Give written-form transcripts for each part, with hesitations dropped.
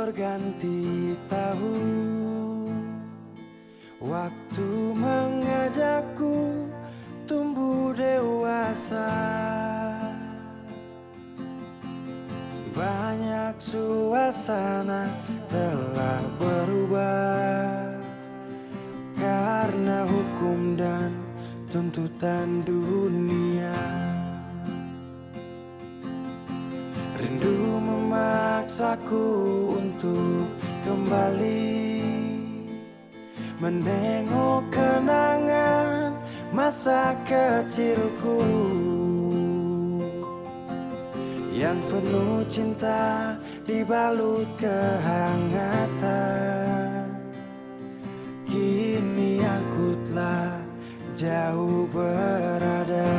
berganti tahun, waktu mengajakku tumbuh dewasa. Banyak suasana telah berubah karena hukum dan tuntutan dunia. Rindu memaksaku untuk kembali menengok kenangan masa kecilku yang penuh cinta dibalut kehangatan. Kini aku telah jauh berada,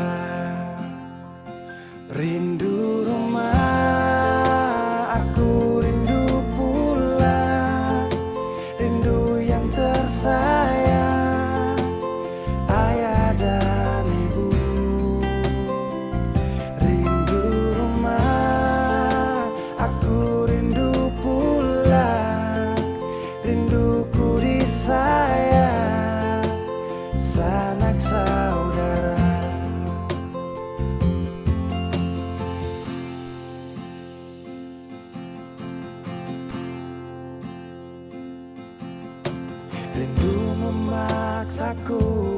rindu rumah, aku rindu pulang, rindu yang tersayang, ayah dan ibu. Rindu rumah, aku rindu pulang, rinduku disayang sanak saudara. Rindu memaksaku